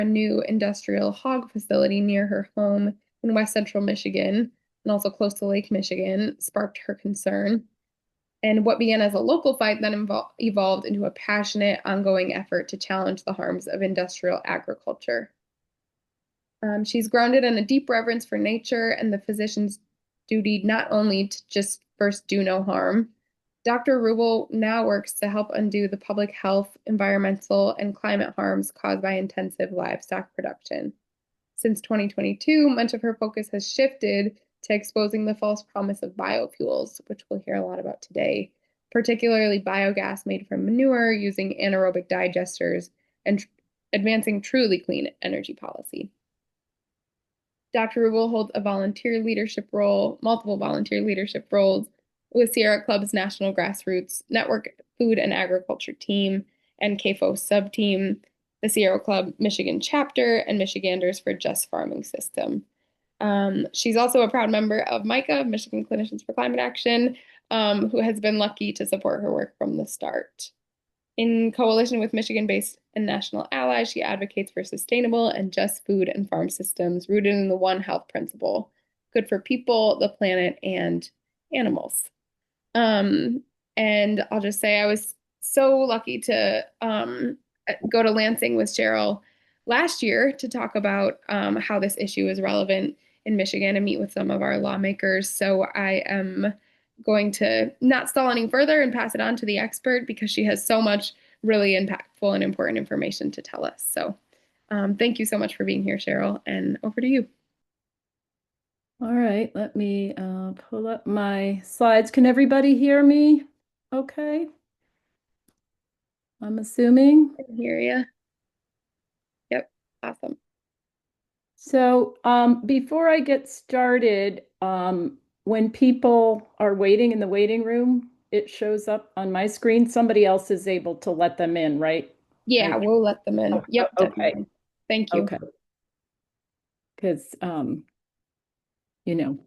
a new industrial hog facility near her home in West Central Michigan and also close to Lake Michigan sparked her concern. And what began as a local fight then evolved into a passionate, ongoing effort to challenge the harms of industrial agriculture. She's grounded in a deep reverence for nature and the physician's duty not only to just first do no harm. Dr. Ruble now works to help undo the public health, environmental, and climate harms caused by intensive livestock production. Since 2022, much of her focus has shifted to exposing the false promise of biofuels, which we'll hear a lot about today, particularly biogas made from manure using anaerobic digesters and advancing truly clean energy policy. Dr. Ruble holds a volunteer leadership role, multiple volunteer leadership roles with Sierra Club's National Grassroots Network Food and Agriculture Team and CAFO sub-team, the Sierra Club Michigan chapter, and Michiganders for Just Farming System. She's also a proud member of MICA, Michigan Clinicians for Climate Action, who has been lucky to support her work from the start. In coalition with Michigan-based and national allies, she advocates for sustainable and just food and farm systems rooted in the One Health principle, good for people, the planet, and animals. And I'll just say I was so lucky to go to Lansing with Cheryl last year to talk about how this issue is relevant in Michigan and meet with some of our lawmakers. So I am going to not stall any further and pass it on to the expert because she has so much really impactful and important information to tell us. So thank you so much for being here, Cheryl, and over to you. All right, let me pull up my slides. Can everybody hear me? Okay. I'm assuming. I can hear you. Yep, awesome. So before I get started, when people are waiting in the waiting room, it shows up on my screen. Somebody else is able to let them in, right? Yeah, we'll let them in. Yep, Okay. definitely. Thank you. Okay. Because, you know,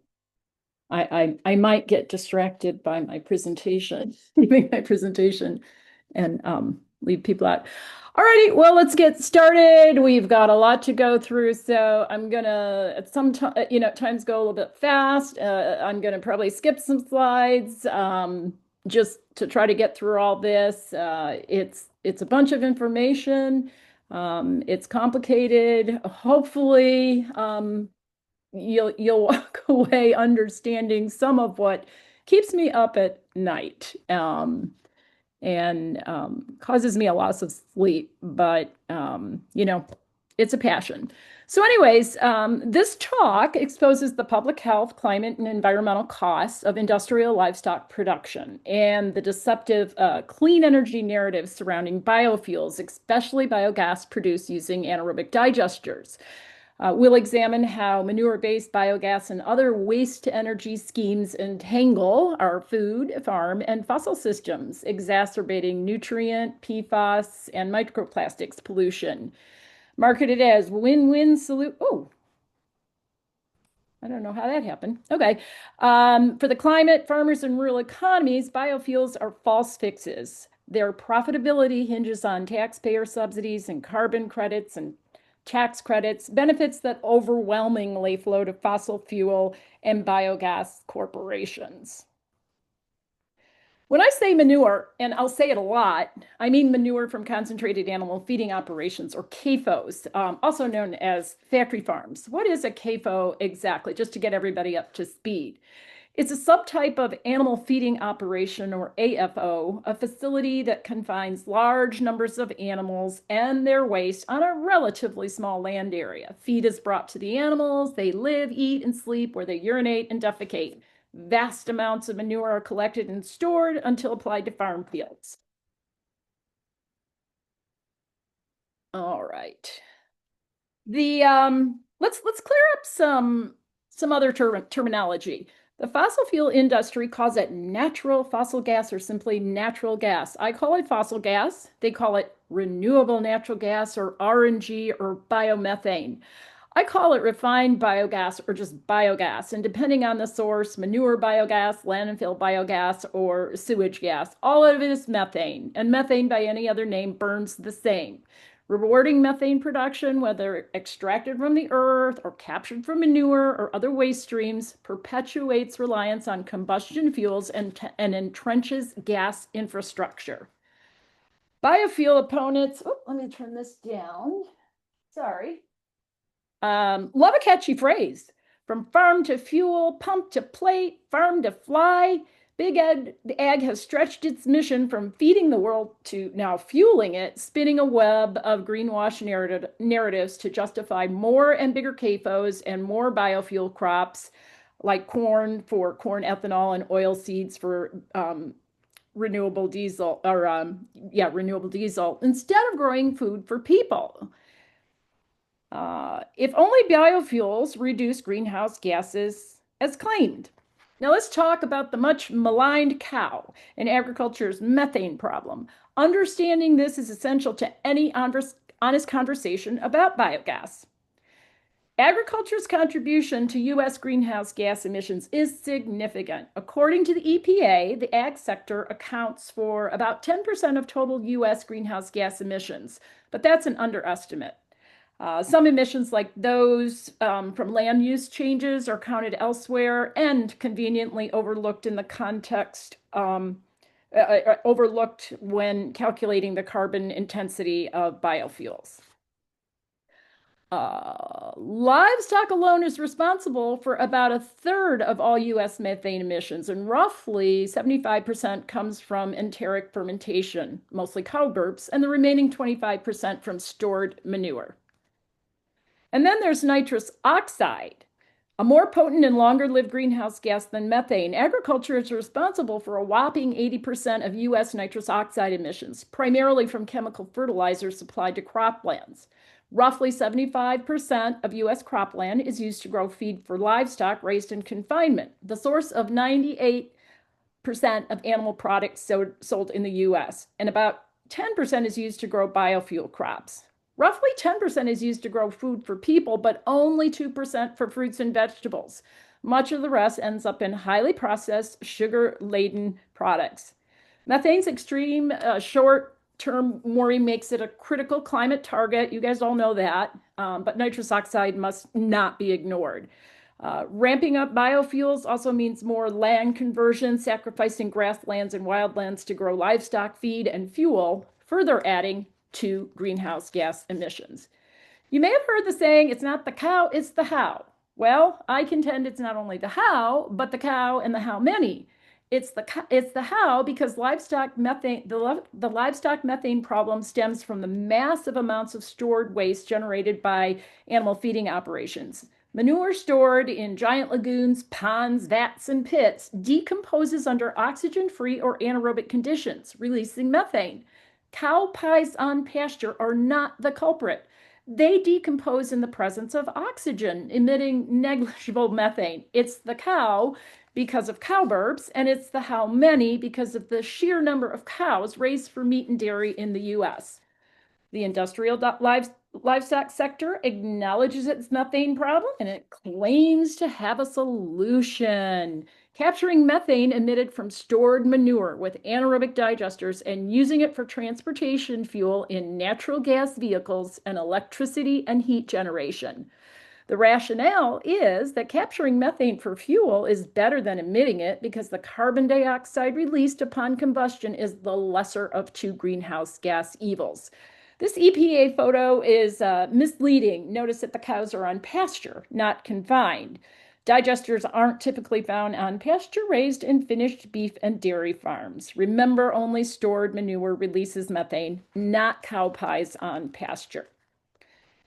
I might get distracted by my presentation, leaving my presentation and leave people out. All righty, well, let's get started. We've got a lot to go through, so I'm gonna at some time, times go a little bit fast. I'm gonna probably skip some slides just to try to get through all this. It's a bunch of information. It's complicated. Hopefully, you'll walk away understanding some of what keeps me up at night and causes me a loss of sleep. But it's a passion. So, anyways, this talk exposes the public health, climate, and environmental costs of industrial livestock production and the deceptive clean energy narrative surrounding biofuels, especially biogas produced using anaerobic digesters. We'll examine how manure-based biogas and other waste-to-energy schemes entangle our food, farm, and fossil systems, exacerbating nutrient, PFAS, and microplastics pollution. Marketed as win-win solution. Oh, I don't know how that happened. Okay. For the climate, farmers, and rural economies, biofuels are false fixes. Their profitability hinges on taxpayer subsidies and carbon credits and tax credits, benefits that overwhelmingly flow to fossil fuel and biogas corporations. When I say manure, and I'll say it a lot, I mean manure from concentrated animal feeding operations, or CAFOs, also known as factory farms. What is a CAFO exactly, just to get everybody up to speed? It's a subtype of animal feeding operation, or AFO, a facility that confines large numbers of animals and their waste on a relatively small land area. Feed is brought to the animals, they live, eat, and sleep where they urinate and defecate. Vast amounts of manure are collected and stored until applied to farm fields. All right. Let's clear up some other terminology. The fossil fuel industry calls it natural fossil gas or simply natural gas. I call it fossil gas. They call it renewable natural gas or RNG or biomethane. I call it refined biogas or just biogas, and depending on the source, manure biogas, landfill biogas, or sewage gas, all of it is methane, and methane by any other name burns the same. Rewarding methane production, whether extracted from the earth or captured from manure or other waste streams, perpetuates reliance on combustion fuels and entrenches gas infrastructure. Biofuel opponents, oh, let me turn this down. Sorry. Love a catchy phrase. From farm to fuel, pump to plate, farm to fly. The ag has stretched its mission from feeding the world to now fueling it, spinning a web of greenwash narratives to justify more and bigger CAFOs and more biofuel crops like corn for corn ethanol and oil seeds for renewable diesel renewable diesel instead of growing food for people. If only biofuels reduce greenhouse gases as claimed. Now let's talk about the much maligned cow and agriculture's methane problem. Understanding this is essential to any honest conversation about biogas. Agriculture's contribution to U.S. greenhouse gas emissions is significant. According to the EPA, the ag sector accounts for about 10% of total U.S. greenhouse gas emissions, but that's an underestimate. Some emissions, like those from land use changes, are counted elsewhere and conveniently overlooked in the context, overlooked when calculating the carbon intensity of biofuels. Livestock alone is responsible for about a third of all U.S. methane emissions, and roughly 75% comes from enteric fermentation, mostly cow burps, and the remaining 25% from stored manure. And then there's nitrous oxide, a more potent and longer-lived greenhouse gas than methane. Agriculture is responsible for a whopping 80% of U.S. nitrous oxide emissions, primarily from chemical fertilizers supplied to croplands. Roughly 75% of U.S. cropland is used to grow feed for livestock raised in confinement, the source of 98% of animal products sold in the U.S., and about 10% is used to grow biofuel crops. Roughly 10% is used to grow food for people, but only 2% for fruits and vegetables. Much of the rest ends up in highly processed, sugar-laden products. Methane's extreme short-term warming makes it a critical climate target. You guys all know that, but nitrous oxide must not be ignored. Ramping up biofuels also means more land conversion, sacrificing grasslands and wildlands to grow livestock feed and fuel, further adding to greenhouse gas emissions. You may have heard the saying, it's not the cow, it's the how. Well, I contend it's not only the how, but the cow and the how many. It's the how because livestock methane, the livestock methane problem stems from the massive amounts of stored waste generated by animal feeding operations. Manure stored in giant lagoons, ponds, vats, and pits decomposes under oxygen-free or anaerobic conditions, releasing methane. Cow pies on pasture are not the culprit. They decompose in the presence of oxygen, emitting negligible methane. It's the cow because of cow burps, and it's the how many because of the sheer number of cows raised for meat and dairy in the U.S. The industrial livestock sector acknowledges its methane problem and it claims to have a solution. Capturing methane emitted from stored manure with anaerobic digesters and using it for transportation fuel in natural gas vehicles and electricity and heat generation. The rationale is that capturing methane for fuel is better than emitting it because the carbon dioxide released upon combustion is the lesser of two greenhouse gas evils. This EPA photo is misleading. Notice that the cows are on pasture, not confined. Digesters aren't typically found on pasture-raised and finished beef and dairy farms. Remember, only stored manure releases methane, not cow pies on pasture.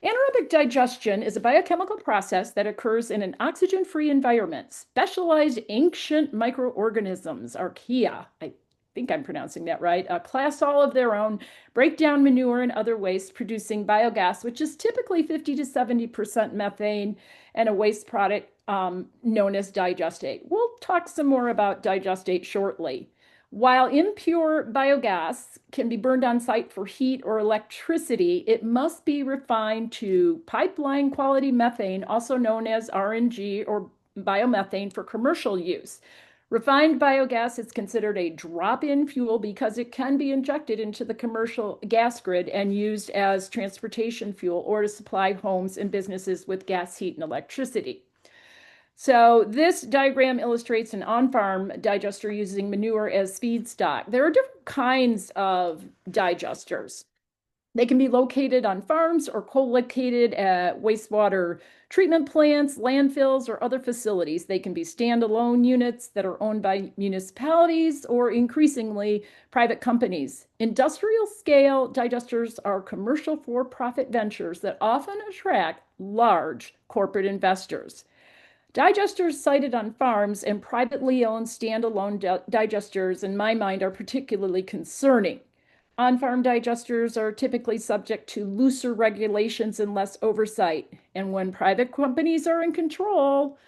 Anaerobic digestion is a biochemical process that occurs in an oxygen-free environment. Specialized ancient microorganisms, archaea, I think I'm pronouncing that right, a class all of their own, break down manure and other waste, producing biogas, which is typically 50 to 70% methane, and a waste product known as digestate. We'll talk some more about digestate shortly. While impure biogas can be burned on site for heat or electricity, it must be refined to pipeline quality methane, also known as RNG or biomethane, for commercial use. Refined biogas is considered a drop-in fuel because it can be injected into the commercial gas grid and used as transportation fuel or to supply homes and businesses with gas, heat, and electricity. So this diagram illustrates an on-farm digester using manure as feedstock. There are different kinds of digesters. They can be located on farms or co-located at wastewater treatment plants, landfills, or other facilities. They can be standalone units that are owned by municipalities or increasingly private companies. Industrial scale digesters are commercial for-profit ventures that often attract large corporate investors. Digesters sited on farms and privately owned standalone digesters, in my mind, are particularly concerning. On-farm digesters are typically subject to looser regulations and less oversight. And when private companies are in control,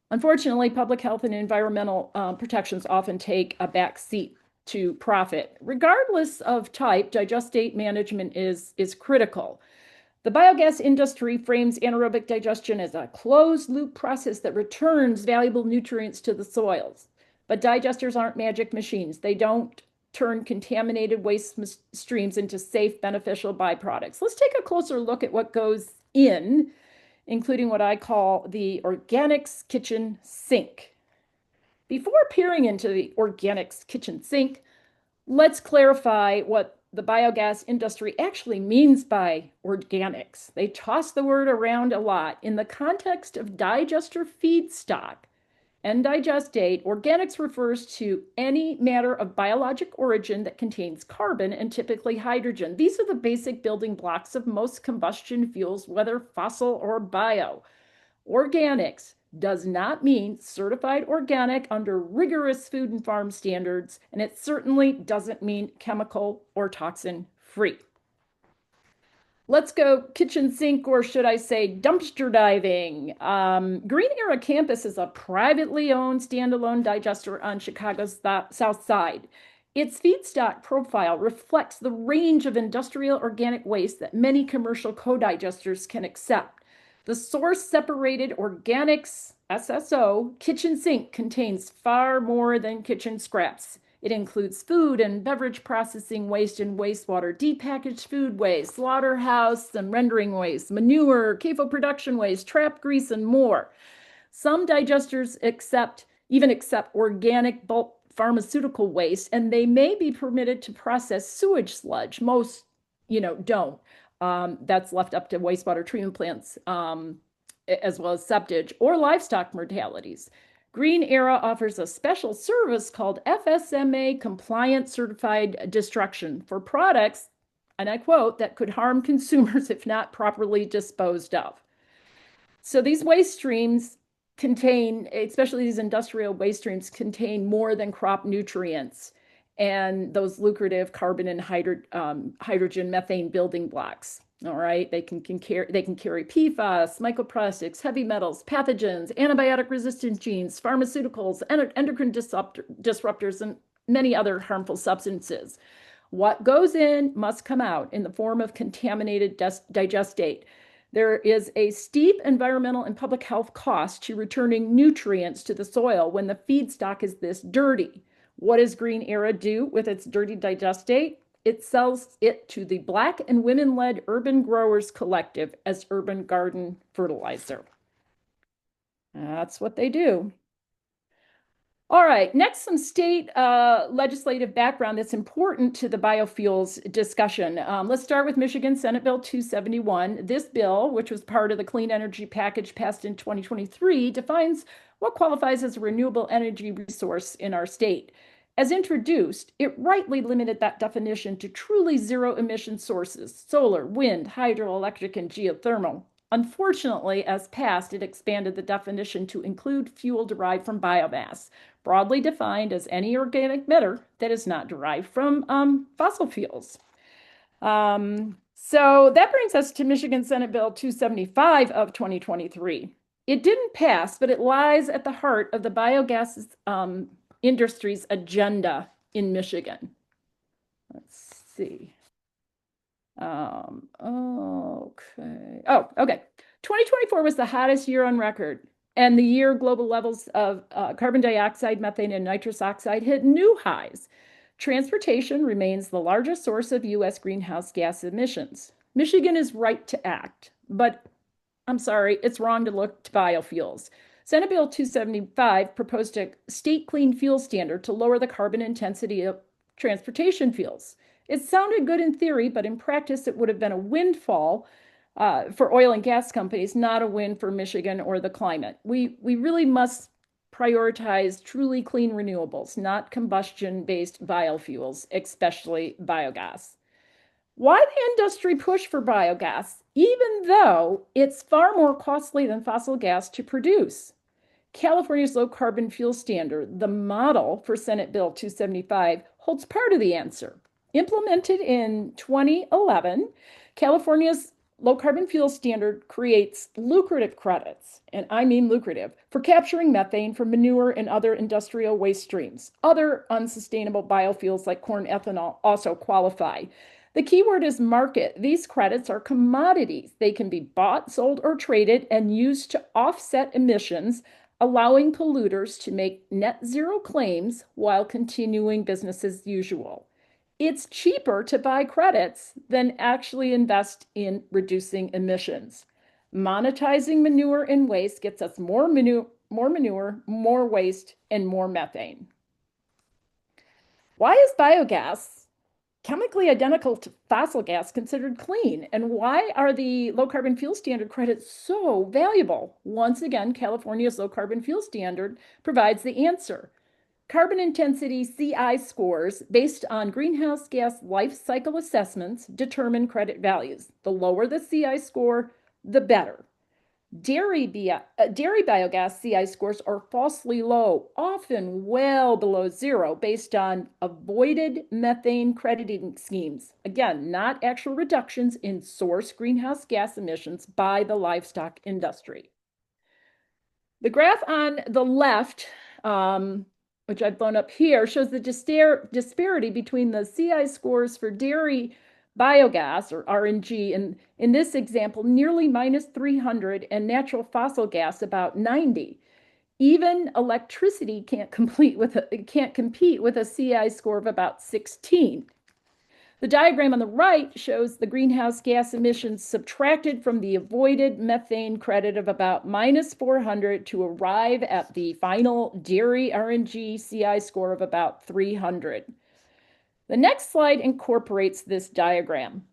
unfortunately, public health and environmental protections often take a back seat to profit. Regardless of type, digestate management is critical. The biogas industry frames anaerobic digestion as a closed-loop process that returns valuable nutrients to the soils. But digesters aren't magic machines. They don't turn contaminated waste streams into safe, beneficial byproducts. Let's take a closer look at what goes in, including what I call the organics kitchen sink. Before peering into the organics kitchen sink, let's clarify what the biogas industry actually means by organics. They toss the word around a lot. In the context of digester feedstock and digestate, organics refers to any matter of biologic origin that contains carbon and typically hydrogen. These are the basic building blocks of most combustion fuels, whether fossil or bio. Organics does not mean certified organic under rigorous food and farm standards, and it certainly doesn't mean chemical or toxin free. Let's go kitchen sink, or should I say dumpster diving. Green Era Campus is a privately owned standalone digester on Chicago's south side. Its feedstock profile reflects the range of industrial organic waste that many commercial co-digesters can accept. The source separated organics SSO kitchen sink contains far more than kitchen scraps. It includes food and beverage processing waste and wastewater, depackaged food waste, slaughterhouse and rendering waste, manure, CAFO production waste, trap grease, and more. Some digesters even accept organic bulk pharmaceutical waste, and they may be permitted to process sewage sludge. Most, don't. That's left up to wastewater treatment plants, as well as septage or livestock mortalities. Green Era offers a special service called FSMA compliant certified destruction for products, and I quote, that could harm consumers if not properly disposed of. So these waste streams contain, especially these industrial waste streams, contain more than crop nutrients and those lucrative carbon and hydrogen methane building blocks. All right, they can carry PFAS, microplastics, heavy metals, pathogens, antibiotic resistant genes, pharmaceuticals, endocrine disruptors, and many other harmful substances. What goes in must come out in the form of contaminated digestate. There is a steep environmental and public health cost to returning nutrients to the soil when the feedstock is this dirty. What does Green Era do with its dirty digestate? It sells it to the Black and women-led Urban Growers Collective as urban garden fertilizer. That's what they do. All right, next, some state legislative background that's important to the biofuels discussion. Let's start with Michigan Senate Bill 271. This bill, which was part of the clean energy package passed in 2023, defines what qualifies as a renewable energy resource in our state. As introduced, it rightly limited that definition to truly zero emission sources: solar, wind, hydroelectric, and geothermal. Unfortunately, as passed, it expanded the definition to include fuel derived from biomass, broadly defined as any organic matter that is not derived from fossil fuels. So that brings us to Michigan Senate Bill 275 of 2023. It didn't pass, but it lies at the heart of the biogas industry's agenda in Michigan. Let's see. Okay. Oh, okay. 2024 was the hottest year on record. and the year global levels of carbon dioxide, methane, and nitrous oxide hit new highs. Transportation remains the largest source of U.S. greenhouse gas emissions. Michigan is right to act, but I'm sorry, it's wrong to look to biofuels. Senate Bill 275 proposed a state clean fuel standard to lower the carbon intensity of transportation fuels. It sounded good in theory, but in practice, it would have been a windfall for oil and gas companies, not a win for Michigan or the climate. We really must prioritize truly clean renewables, not combustion-based biofuels, especially biogas. Why the industry push for biogas, even though it's far more costly than fossil gas to produce? California's low carbon fuel standard, the model for Senate Bill 275, holds part of the answer. Implemented in 2011, California's low carbon fuel standard creates lucrative credits, and I mean lucrative, for capturing methane from manure and other industrial waste streams. Other unsustainable biofuels like corn ethanol also qualify. The key word is market. These credits are commodities. They can be bought, sold, or traded and used to offset emissions, allowing polluters to make net zero claims while continuing business as usual. It's cheaper to buy credits than actually invest in reducing emissions. Monetizing manure and waste gets us more manure, more waste, and more methane. Why is biogas chemically identical to fossil gas considered clean? And why are the low carbon fuel standard credits so valuable? Once again, California's low carbon fuel standard provides the answer. Carbon intensity CI scores based on greenhouse gas life cycle assessments determine credit values. The lower the CI score, the better. Dairy biogas CI scores are falsely low, often well below zero, based on avoided methane crediting schemes. Again, not actual reductions in source greenhouse gas emissions by the livestock industry. The graph on the left, which I've blown up here, shows the disparity between the CI scores for dairy biogas, or RNG, and in this example, nearly minus 300, and natural fossil gas about 90. Even electricity can't compete with a CI score of about 16. The diagram on the right shows the greenhouse gas emissions subtracted from the avoided methane credit of about minus 400 to arrive at the final dairy RNG CI score of about 300. The next slide incorporates this diagram.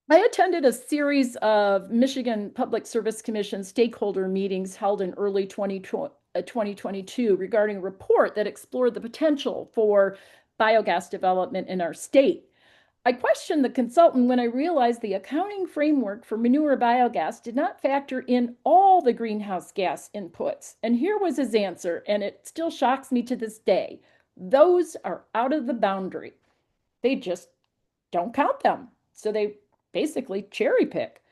I attended a series of Michigan Public Service Commission stakeholder meetings held in early 2022 regarding a report that explored the potential for biogas development in our state. I questioned the consultant when I realized the accounting framework for manure biogas did not factor in all the greenhouse gas inputs. And here was his answer, and it still shocks me to this day. Those are out of the boundary. They just don't count them. So they basically cherry pick.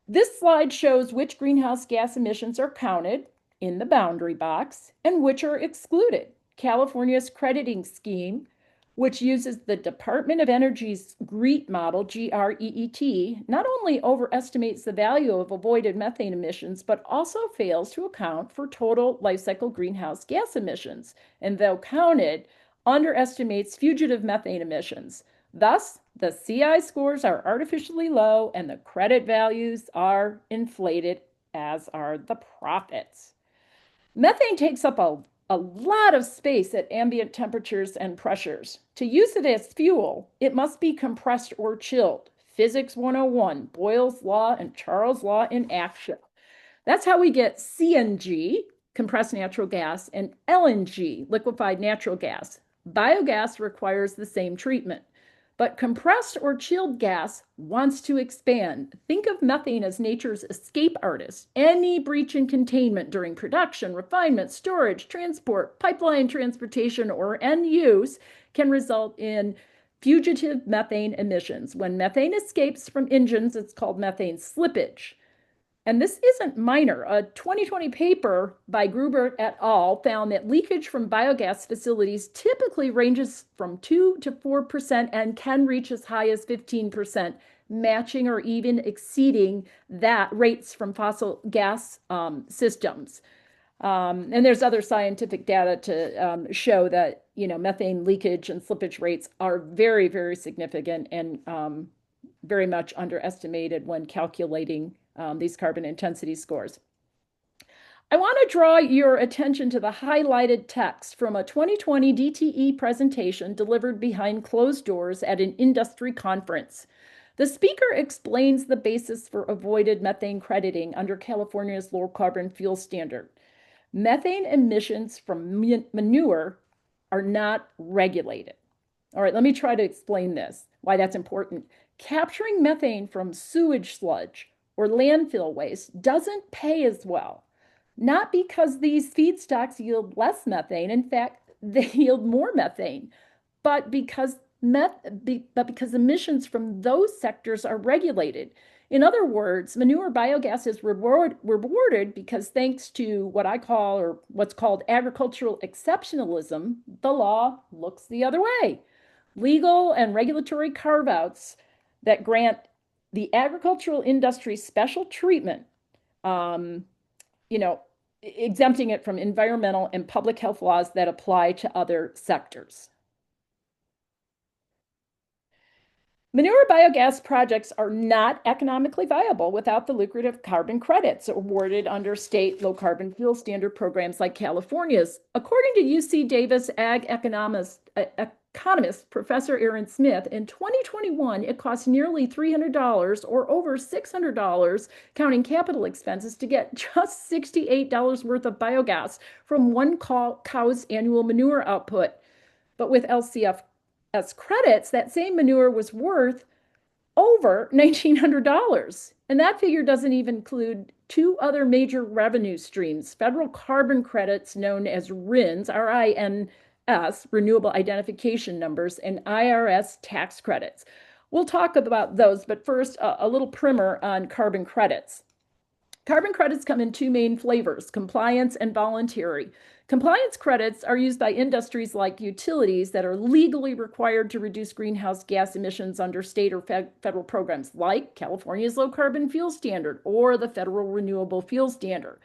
This slide shows which greenhouse gas emissions are counted in the boundary box and which are excluded. California's crediting scheme, which uses the Department of Energy's GREET model, GREET, not only overestimates the value of avoided methane emissions, but also fails to account for total life cycle greenhouse gas emissions, and though counted, underestimates fugitive methane emissions. Thus, the CI scores are artificially low and the credit values are inflated, as are the profits. Methane takes up a lot of space at ambient temperatures and pressures. To use it as fuel, it must be compressed or chilled. Physics 101, Boyle's Law and Charles' Law in action. That's how we get CNG, compressed natural gas, and LNG, liquefied natural gas. Biogas requires the same treatment. But compressed or chilled gas wants to expand. Think of methane as nature's escape artist. Any breach in containment during production, refinement, storage, transport, pipeline transportation, or end use can result in fugitive methane emissions. When methane escapes from engines, it's called methane slippage. And this isn't minor. A 2020 paper by Gruber et al. Found that leakage from biogas facilities typically ranges from 2 to 4% and can reach as high as 15%, matching or even exceeding that rates from fossil gas systems. And there's other scientific data to show that, methane leakage and slippage rates are very, very significant and very much underestimated when calculating these carbon intensity scores. I want to draw your attention to the highlighted text from a 2020 DTE presentation delivered behind closed doors at an industry conference. The speaker explains the basis for avoided methane crediting under California's low carbon fuel standard. Methane emissions from manure are not regulated. All right, let me try to explain this, why that's important. Capturing methane from sewage sludge or landfill waste doesn't pay as well, not because these feedstocks yield less methane. In fact, they yield more methane, but because emissions from those sectors are regulated. In other words, manure biogas is rewarded because thanks to what I call, or what's called, agricultural exceptionalism, the law looks the other way. Legal and regulatory carve-outs that grant the agricultural industry special treatment, um, you know, exempting it from environmental and public health laws that apply to other sectors. Manure biogas projects are not economically viable without the lucrative carbon credits awarded under state low carbon fuel standard programs like California's. According to UC Davis economist Professor Aaron Smith, in 2021, it cost nearly $300 or over $600, counting capital expenses, to get just $68 worth of biogas from one cow's annual manure output. But with LCFS credits, that same manure was worth over $1,900. And that figure doesn't even include two other major revenue streams: federal carbon credits known as RINs, RINS, renewable identification numbers, and IRS tax credits. We'll talk about those, but first, a little primer on carbon credits. Carbon credits come in two main flavors: compliance and voluntary. Compliance credits are used by industries like utilities that are legally required to reduce greenhouse gas emissions under state or federal programs like California's low carbon fuel standard or the federal renewable fuel standard.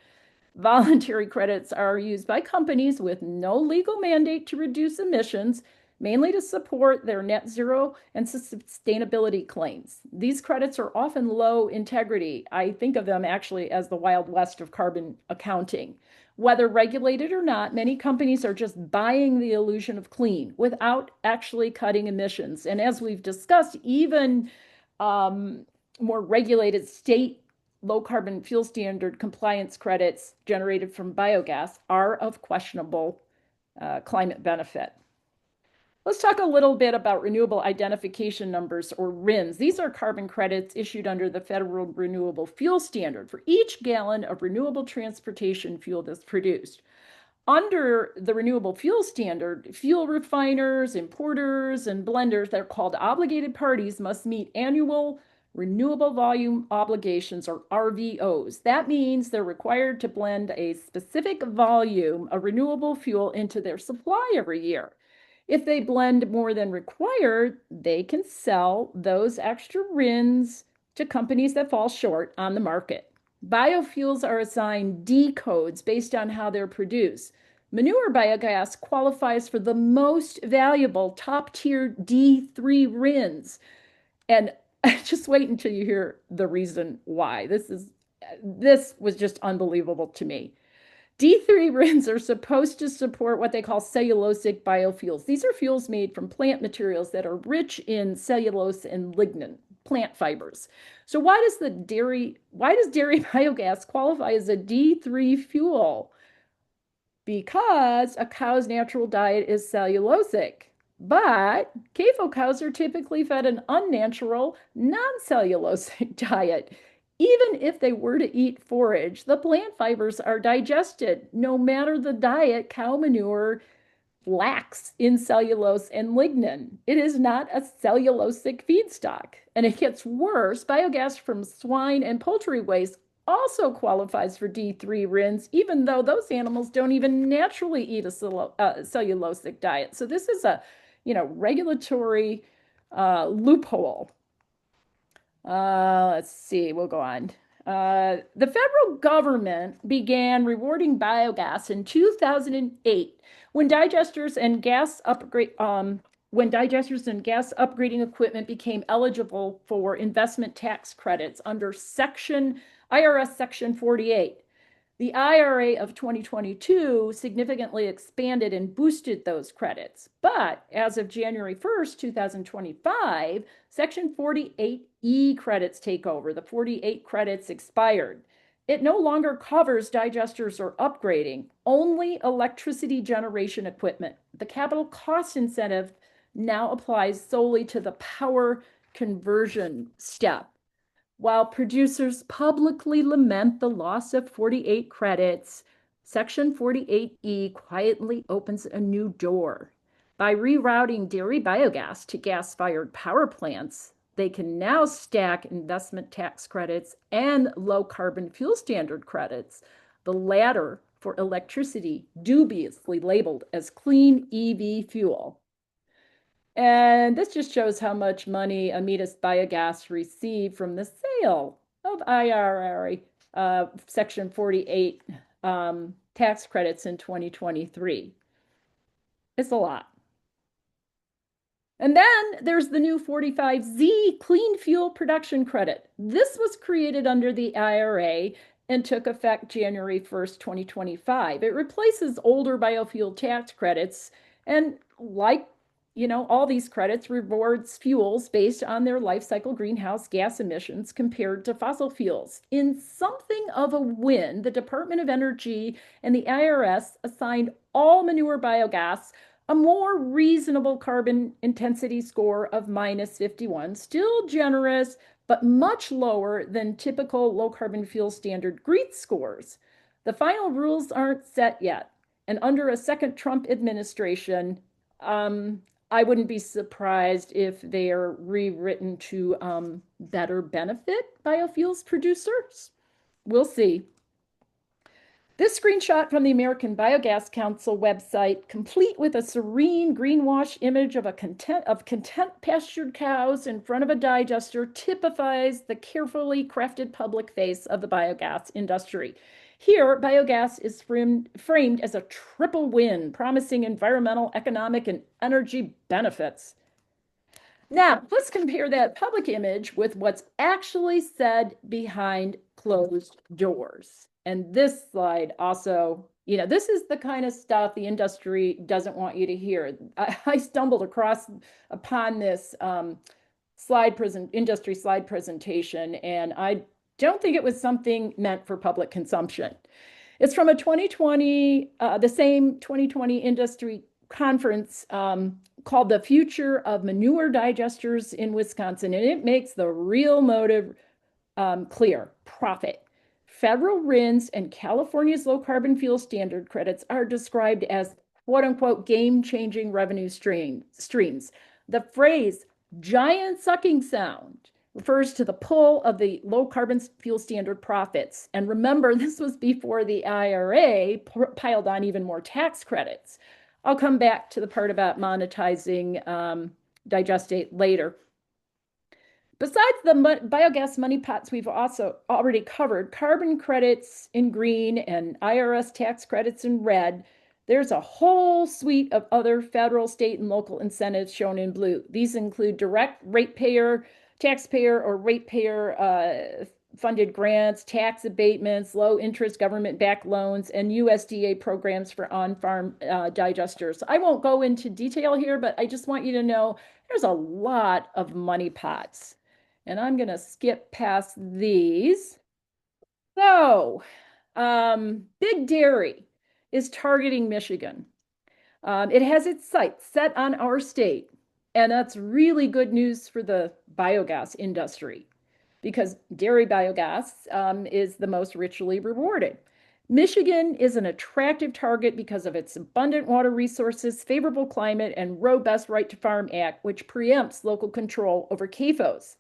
Voluntary credits are used by companies with no legal mandate to reduce emissions, mainly to support their net zero and sustainability claims. These credits are often low integrity. I think of them actually as the Wild West of carbon accounting. Whether regulated or not, many companies are just buying the illusion of clean without actually cutting emissions. And as we've discussed, even more regulated state low carbon fuel standard compliance credits generated from biogas are of questionable climate benefit. Let's talk a little bit about renewable identification numbers, or RINs. These are carbon credits issued under the federal renewable fuel standard for each gallon of renewable transportation fuel that's produced. Under the renewable fuel standard, fuel refiners, importers, and blenders that are called obligated parties must meet annual renewable volume obligations, or RVOs. That means they're required to blend a specific volume of renewable fuel into their supply every year. If they blend more than required, they can sell those extra RINs to companies that fall short on the market. Biofuels are assigned D codes based on how they're produced. Manure biogas qualifies for the most valuable top tier D3 RINs. And just wait until you hear the reason why. This was just unbelievable to me. D3 RINs are supposed to support what they call cellulosic biofuels. These are fuels made from plant materials that are rich in cellulose and lignin, plant fibers. So why does dairy biogas qualify as a D3 fuel? Because a cow's natural diet is cellulosic. But CAFO cows are typically fed an unnatural, non-cellulosic diet. Even if they were to eat forage, the plant fibers are digested. No matter the diet, cow manure lacks in cellulose and lignin. It is not a cellulosic feedstock. And it gets worse. Biogas from swine and poultry waste also qualifies for D3 RINs, even though those animals don't even naturally eat a cellulosic diet. So this is a, regulatory loophole. Let's see, we'll go on. The federal government began rewarding biogas in 2008 when digesters and gas upgrade when digesters and gas upgrading equipment became eligible for investment tax credits under IRS Section 48. The IRA of 2022 significantly expanded and boosted those credits. But as of January 1st, 2025, Section 48E credits take over. The 48 credits expired. It no longer covers digesters or upgrading, only electricity generation equipment. The capital cost incentive now applies solely to the power conversion step. While producers publicly lament the loss of 48 credits, Section 48E quietly opens a new door. By rerouting dairy biogas to gas-fired power plants, they can now stack investment tax credits and low-carbon fuel standard credits, the latter for electricity dubiously labeled as clean EV fuel. And this just shows how much money Amidas Biogas received from the sale of IRA Section 48 tax credits in 2023. It's a lot. And then there's the new 45Z Clean Fuel Production Credit. This was created under the IRA and took effect January 1st, 2025. It replaces older biofuel tax credits and, like all these credits, rewards fuels based on their life cycle greenhouse gas emissions compared to fossil fuels. In something of a win, the Department of Energy and the IRS assigned all manure biogas a more reasonable carbon intensity score of -51, still generous, but much lower than typical low carbon fuel standard GREET scores. The final rules aren't set yet. And under a second Trump administration, I wouldn't be surprised if they are rewritten to better benefit biofuels producers. We'll see. This screenshot from the American Biogas Council website, complete with a serene greenwash image of content pastured cows in front of a digester, typifies the carefully crafted public face of the biogas industry. Here, biogas is framed as a triple win, promising environmental, economic, and energy benefits. Now, let's compare that public image with what's actually said behind closed doors. And this slide also, this is the kind of stuff the industry doesn't want you to hear. I stumbled upon this industry slide presentation, and I don't think it was something meant for public consumption. It's from a 2020, the same 2020 industry conference called The Future of Manure Digesters in Wisconsin, and it makes the real motive clear: profit. Federal RINs and California's low carbon fuel standard credits are described as quote unquote game-changing revenue streams. The phrase giant sucking sound refers to the pull of the low carbon fuel standard profits. And remember, this was before the IRA piled on even more tax credits. I'll come back to the part about monetizing digestate later. Besides the biogas money pots we've also already covered, carbon credits in green and IRS tax credits in red, there's a whole suite of other federal, state, and local incentives shown in blue. These include direct taxpayer or ratepayer funded grants, tax abatements, low interest government-backed loans, and USDA programs for on-farm digesters. I won't go into detail here, but I just want you to know there's a lot of money pots. And I'm going to skip past these. So, Big Dairy is targeting Michigan. It has its sights set on our state, and that's really good news for the biogas industry because dairy biogas is the most richly rewarded. Michigan is an attractive target because of its abundant water resources, favorable climate, and robust Right to Farm Act, which preempts local control over CAFOs.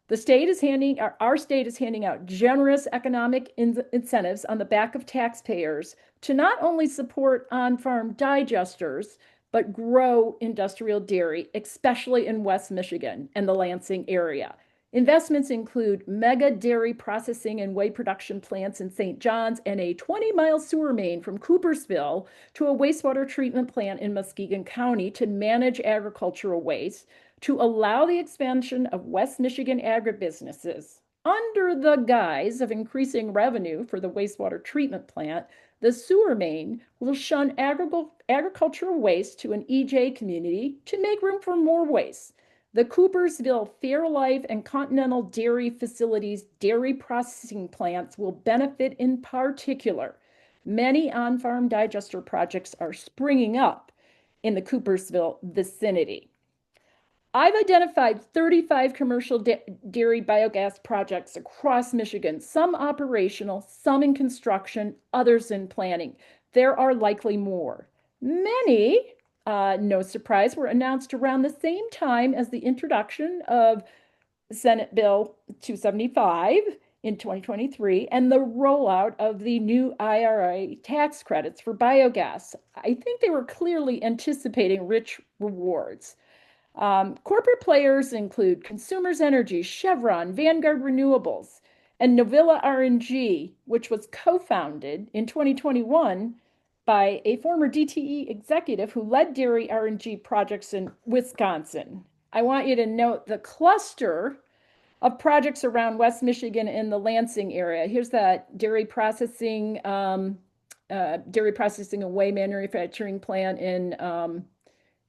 Our state is handing out generous economic incentives on the back of taxpayers to not only support on-farm digesters, but grow industrial dairy, especially in West Michigan and the Lansing area. Investments include mega dairy processing and whey production plants in St. John's and a 20-mile sewer main from Coopersville to a wastewater treatment plant in Muskegon County to manage agricultural waste, to allow the expansion of West Michigan agribusinesses. Under the guise of increasing revenue for the wastewater treatment plant, the sewer main will shun agricultural waste to an EJ community to make room for more waste. The Coopersville, Fairlife, and Continental Dairy Facilities dairy processing plants will benefit in particular. Many on-farm digester projects are springing up in the Coopersville vicinity. I've identified 35 commercial dairy biogas projects across Michigan, some operational, some in construction, others in planning. There are likely more. Many, no surprise, were announced around the same time as the introduction of Senate Bill 275 in 2023 and the rollout of the new IRA tax credits for biogas. I think they were clearly anticipating rich rewards. Corporate players include Consumers Energy, Chevron, Vanguard Renewables, and Novilla RNG, which was co-founded in 2021 by a former DTE executive who led dairy RNG projects in Wisconsin. I want you to note the cluster of projects around West Michigan in the Lansing area. Here's that dairy processing and whey manufacturing plant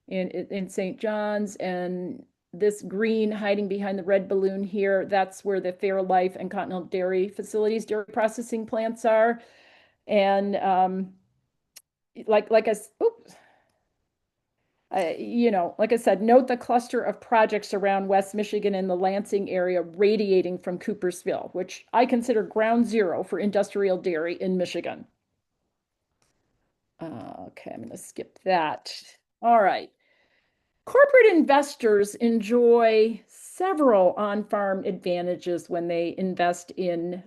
in St. John's, and this green hiding behind the red balloon here, that's where the Fairlife and Continental Dairy Facilities dairy processing plants are. And like I oops. Like I said, note the cluster of projects around West Michigan and the Lansing area radiating from Coopersville, which I consider ground zero for industrial dairy in Michigan. Okay, I'm going to skip that. All right. Corporate investors enjoy several on-farm advantages when they invest in,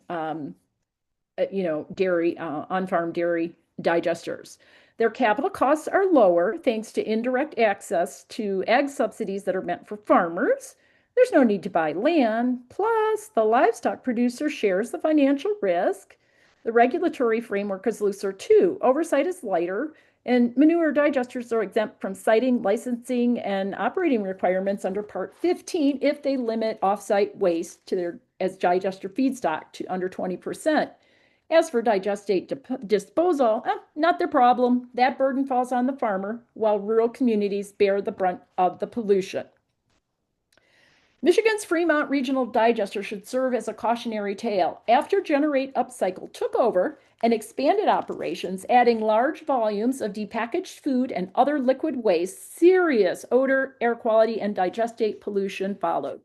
dairy, on-farm dairy digesters. Their capital costs are lower thanks to indirect access to ag subsidies that are meant for farmers. There's no need to buy land. Plus, the livestock producer shares the financial risk. The regulatory framework is looser too. Oversight is lighter, and manure digesters are exempt from siting, licensing, and operating requirements under Part 15 if they limit offsite waste to their as digester feedstock to under 20%. As for digestate disposal, not their problem. That burden falls on the farmer, while rural communities bear the brunt of the pollution. Michigan's Fremont Regional Digester should serve as a cautionary tale. After Generate Upcycle took over and expanded operations, adding large volumes of depackaged food and other liquid waste, serious odor, air quality, and digestate pollution followed.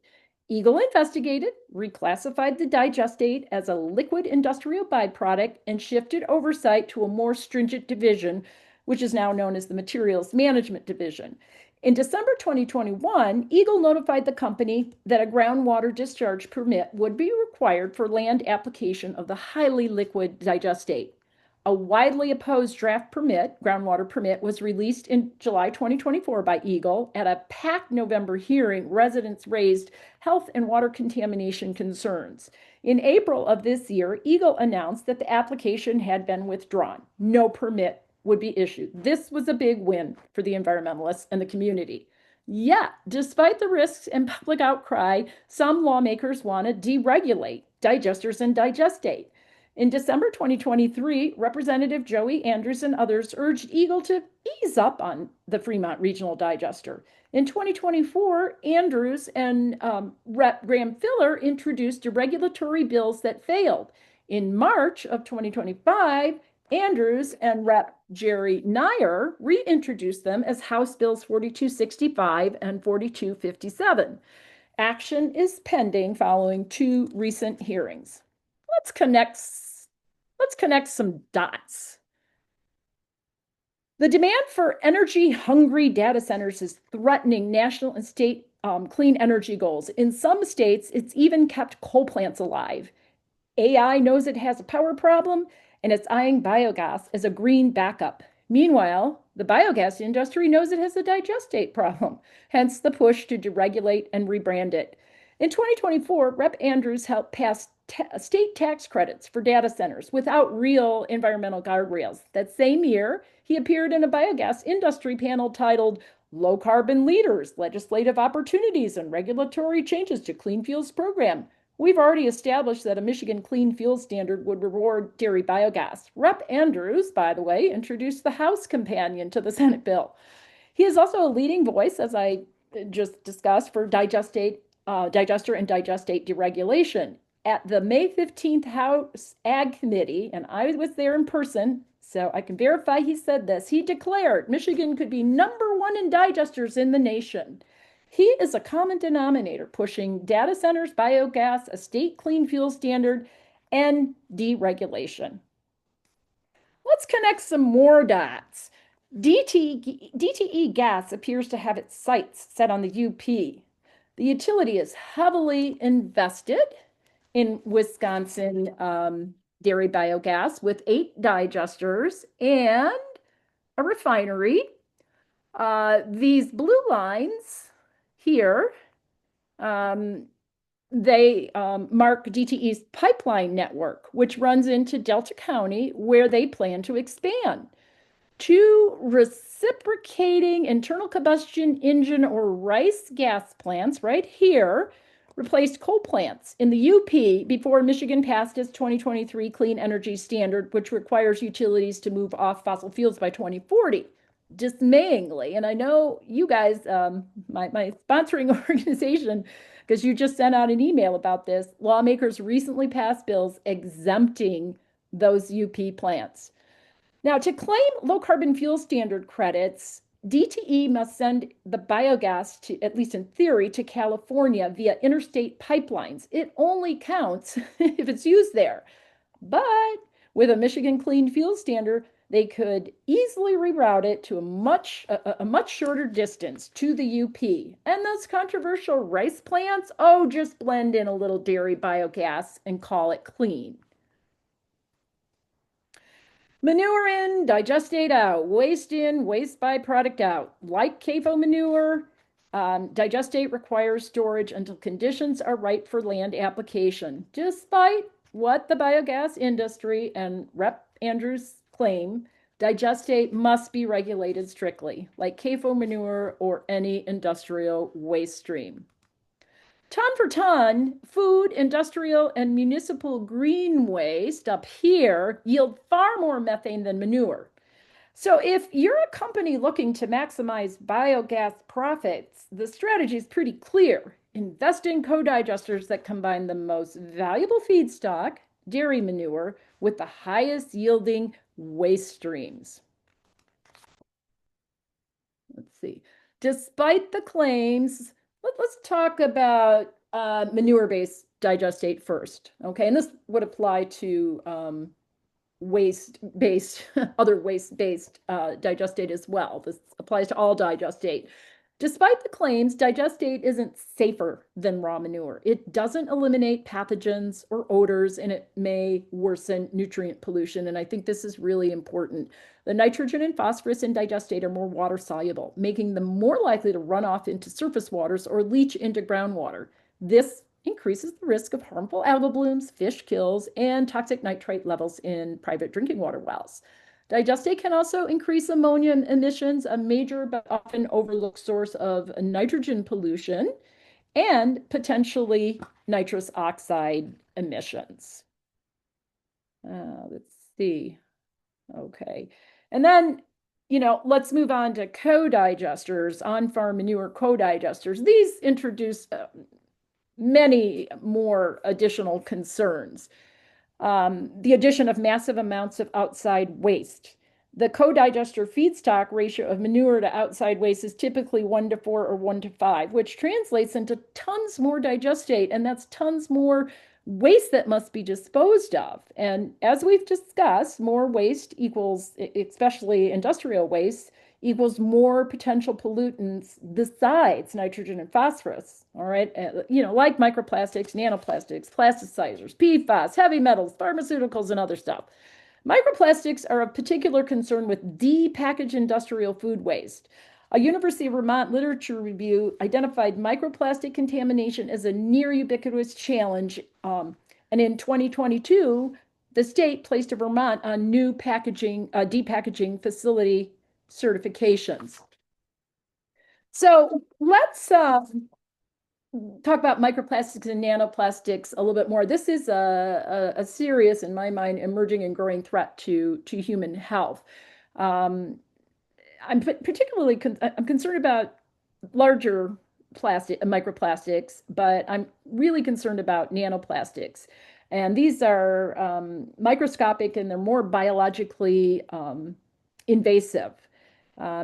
Eagle investigated, reclassified the digestate as a liquid industrial byproduct, and shifted oversight to a more stringent division, which is now known as the Materials Management Division. In December 2021, Eagle notified the company that a groundwater discharge permit would be required for land application of the highly liquid digestate. A widely opposed draft permit, groundwater permit, was released in July 2024 by Eagle. At a packed November hearing, residents raised health and water contamination concerns. In April of this year, Eagle announced that the application had been withdrawn. No permit would be issued. This was a big win for the environmentalists and the community. Yet, despite the risks and public outcry, some lawmakers want to deregulate digesters and digestate. In December 2023, Representative Joey Andrews and others urged Eagle to ease up on the Fremont Regional Digester. In 2024, Andrews and Rep. Graham Filler introduced regulatory bills that failed. In March of 2025, Andrews and Rep. Jerry Nyer reintroduced them as House Bills 4265 and 4257. Action is pending following two recent hearings. Let's connect some dots. The demand for energy-hungry data centers is threatening national and state clean energy goals. In some states, it's even kept coal plants alive. AI knows it has a power problem, and it's eyeing biogas as a green backup. Meanwhile, the biogas industry knows it has a digestate problem, hence the push to deregulate and rebrand it. In 2024, Rep. Andrews helped pass state tax credits for data centers without real environmental guardrails. That same year, he appeared in a biogas industry panel titled Low Carbon Leaders, Legislative Opportunities and Regulatory Changes to Clean Fuels Program. We've already established that a Michigan clean fuel standard would reward dairy biogas. Rep. Andrews, by the way, introduced the House companion to the Senate bill. He is also a leading voice, as I just discussed, for digester and digestate deregulation. At the May 15th House Ag Committee, and I was there in person, so I can verify he said this, he declared Michigan could be #1 in digesters in the nation. He is a common denominator pushing data centers, biogas, a state clean fuel standard, and deregulation. Let's connect some more dots. DTE Gas appears to have its sights set on the UP. The utility is heavily invested in Wisconsin dairy biogas with 8 digesters and a refinery. These blue lines here, they mark DTE's pipeline network, which runs into Delta County, where they plan to expand. 2 reciprocating internal combustion engine or RICE gas plants right here replaced coal plants in the UP before Michigan passed its 2023 Clean Energy Standard, which requires utilities to move off fossil fuels by 2040. Dismayingly, and I know you guys, my sponsoring organization, because you just sent out an email about this, lawmakers recently passed bills exempting those UP plants. Now, to claim low carbon fuel standard credits, DTE must send the biogas to, at least in theory, to California via interstate pipelines. It only counts if it's used there. But with a Michigan clean fuel standard, they could easily reroute it to a much shorter distance to the UP. And those controversial rice plants, oh, just blend in a little dairy biogas and call it clean. Manure in, digestate out, waste in, waste byproduct out. Like CAFO manure, digestate requires storage until conditions are right for land application, despite what the biogas industry and Rep. Andrews claim. Digestate must be regulated strictly, like CAFO manure or any industrial waste stream. Ton for ton, food, industrial, and municipal green waste up here yield far more methane than manure. So if you're a company looking to maximize biogas profits, the strategy is pretty clear. Invest in co-digesters that combine the most valuable feedstock, dairy manure, with the highest yielding waste streams. Let's see. Despite the claims, let's talk about manure-based digestate first. Okay, and this would apply to waste-based, other waste-based digestate as well. This applies to all digestate. Despite the claims, digestate isn't safer than raw manure. It doesn't eliminate pathogens or odors, and it may worsen nutrient pollution. And I think this is really important. The nitrogen and phosphorus in digestate are more water soluble, making them more likely to run off into surface waters or leach into groundwater. This increases the risk of harmful algal blooms, fish kills, and toxic nitrite levels in private drinking water wells. Digestate can also increase ammonia emissions, a major but often overlooked source of nitrogen pollution, and potentially nitrous oxide emissions. Let's see. Okay. And then, let's move on to co-digesters, on-farm manure co-digesters. These introduce many more additional concerns. The addition of massive amounts of outside waste. The co-digester feedstock ratio of manure to outside waste is typically 1:4 or 1:5, which translates into tons more digestate, and that's tons more waste that must be disposed of. And as we've discussed, more waste equals, especially industrial waste, equals more potential pollutants besides nitrogen and phosphorus. All right. Like microplastics, nanoplastics, plasticizers, PFAS, heavy metals, pharmaceuticals, and other stuff. Microplastics are of particular concern with depackaged industrial food waste. A University of Vermont literature review identified microplastic contamination as a near ubiquitous challenge. And in 2022, the state placed Vermont on new packaging, depackaging facility certifications. So let's talk about microplastics and nanoplastics a little bit more. This is a serious, in my mind, emerging and growing threat to human health. Um, I'm particularly I'm concerned about larger plastic microplastics, but I'm really concerned about nanoplastics. And these are microscopic and they're more biologically invasive.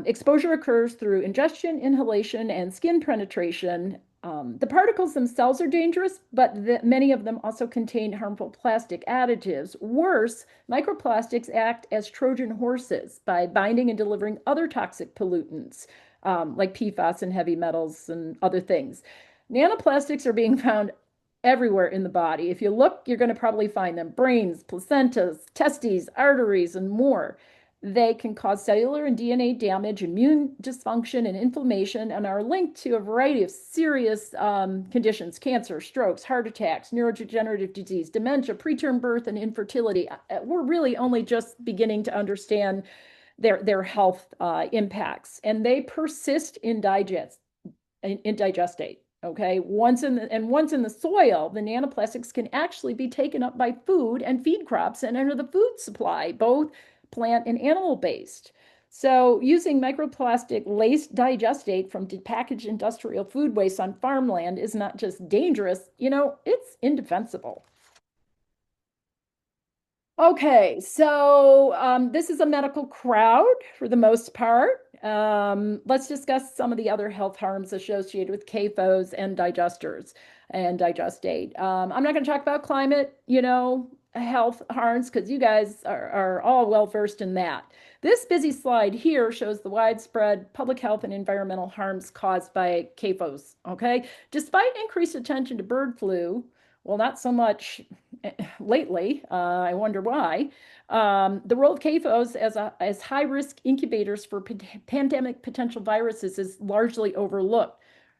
Exposure occurs through ingestion, inhalation, and skin penetration. The particles themselves are dangerous, but many of them also contain harmful plastic additives. Worse, microplastics act as Trojan horses by binding and delivering other toxic pollutants, like PFAS and heavy metals and other things. Nanoplastics are being found everywhere in the body. If you look, you're going to probably find them: brains, placentas, testes, arteries, and more. They can cause cellular and DNA damage, immune dysfunction, and inflammation, and are linked to a variety of serious conditions: cancer, strokes, heart attacks, neurodegenerative disease, dementia, preterm birth, and infertility. We're really only just beginning to understand their health impacts, and they persist in digestate. Okay, once in the soil, the nanoplastics can actually be taken up by food and feed crops and enter the food supply, both plant and animal based. So, using microplastic laced digestate from packaged industrial food waste on farmland is not just dangerous, it's indefensible. Okay, so this is a medical crowd for the most part. Let's discuss some of the other health harms associated with CAFOs and digesters and digestate. I'm not going to talk about climate, health harms, because you guys are all well versed in that. This busy slide here shows the widespread public health and environmental harms caused by CAFOs. Okay, despite increased attention to bird flu, well, not so much lately. I wonder why. The role of CAFOs as high risk incubators for pandemic potential viruses is largely overlooked.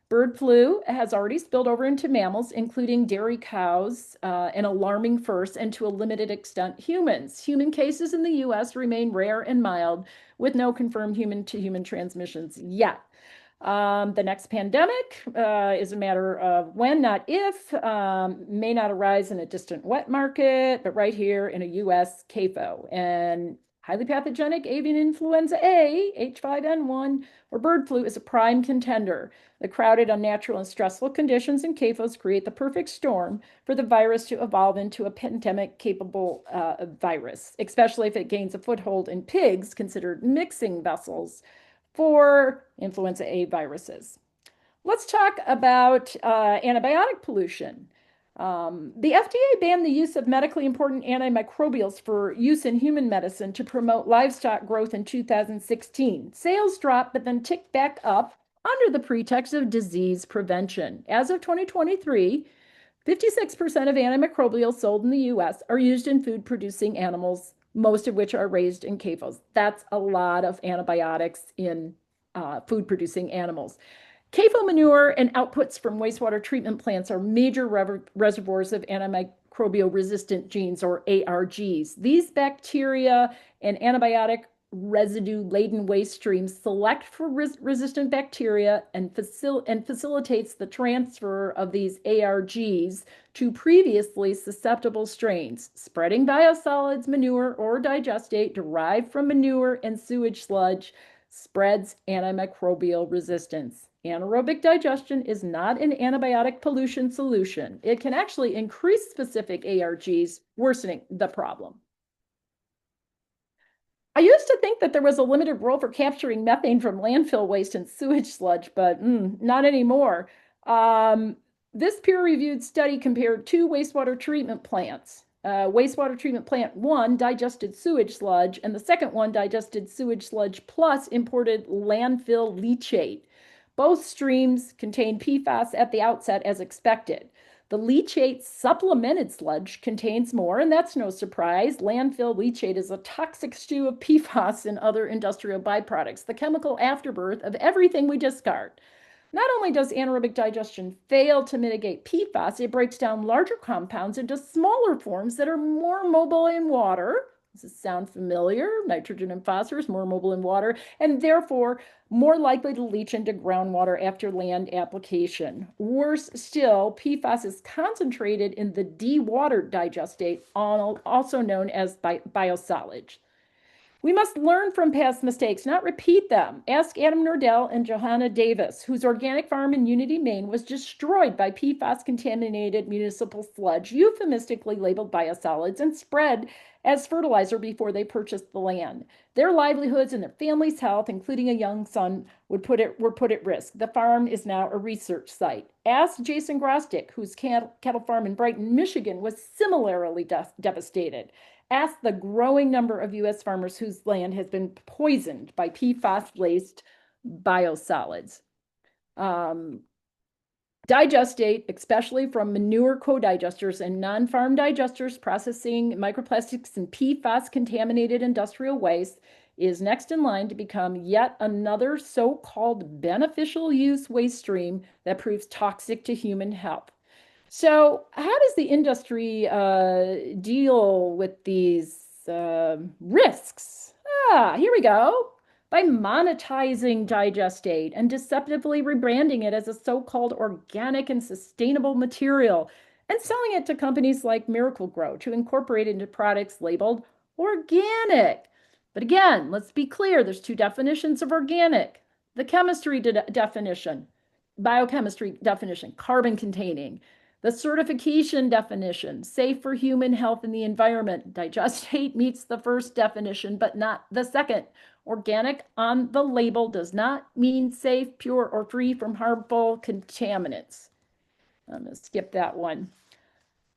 Bird flu has already spilled over into mammals, including dairy cows, an alarming first, and to a limited extent, humans. Human cases in the US remain rare and mild, with no confirmed human to human transmissions yet. The next pandemic is a matter of when, not if, may not arise in a distant wet market, but right here in a US CAFO. And highly pathogenic avian influenza A, H5N1, or bird flu is a prime contender. The crowded, unnatural, and stressful conditions in CAFOs create the perfect storm for the virus to evolve into a pandemic-capable virus, especially if it gains a foothold in pigs, considered mixing vessels for influenza A viruses. Let's talk about antibiotic pollution. The FDA banned the use of medically important antimicrobials for use in human medicine to promote livestock growth in 2016. Sales dropped, but then ticked back up under the pretext of disease prevention. As of 2023, 56% of antimicrobials sold in the US are used in food producing animals, most of which are raised in CAFOs. That's a lot of antibiotics in food producing animals. CAFO manure and outputs from wastewater treatment plants are major reservoirs of antimicrobial resistant genes, or ARGs. These bacteria and antibiotic residue laden waste streams select for resistant bacteria and facilitates the transfer of these ARGs to previously susceptible strains, spreading biosolids, manure, or digestate derived from manure and sewage sludge spreads antimicrobial resistance. Anaerobic digestion is not an antibiotic pollution solution. It can actually increase specific ARGs, worsening the problem. I used to think that there was a limited role for capturing methane from landfill waste and sewage sludge, but not anymore. This peer-reviewed study compared two wastewater treatment plants. Wastewater treatment plant 1 digested sewage sludge, and the second one digested sewage sludge plus imported landfill leachate. Both streams contained PFAS at the outset, as expected. The leachate supplemented sludge contains more, and that's no surprise. Landfill leachate is a toxic stew of PFAS and other industrial byproducts, the chemical afterbirth of everything we discard. Not only does anaerobic digestion fail to mitigate PFAS, it breaks down larger compounds into smaller forms that are more mobile in water. Does this sound familiar? Nitrogen and phosphorus, more mobile in water, and therefore more likely to leach into groundwater after land application. Worse still, PFAS is concentrated in the dewatered digestate, also known as biosolids. We must learn from past mistakes, not repeat them. Ask Adam Nordell and Johanna Davis, whose organic farm in Unity, Maine was destroyed by PFAS contaminated municipal sludge, euphemistically labeled biosolids, and spread as fertilizer before they purchased the land. Their livelihoods and their family's health, including a young son, were put at risk. The farm is now a research site. Ask Jason Grostick, whose cattle farm in Brighton, Michigan, was similarly devastated. Ask the growing number of U.S. farmers whose land has been poisoned by PFAS-laced biosolids. Digestate, especially from manure co-digesters and non-farm digesters processing microplastics and PFAS-contaminated industrial waste, is next in line to become yet another so-called beneficial use waste stream that proves toxic to human health. So, how does the industry deal with these risks? Here we go. By monetizing digestate and deceptively rebranding it as a so-called organic and sustainable material and selling it to companies like Miracle-Gro to incorporate into products labeled organic. But again, let's be clear, there's two definitions of organic. The chemistry definition, biochemistry definition, carbon containing. The certification definition, safe for human health and the environment. Digestate meets the first definition, but not the second. Organic on the label does not mean safe, pure, or free from harmful contaminants. I'm going to skip that one.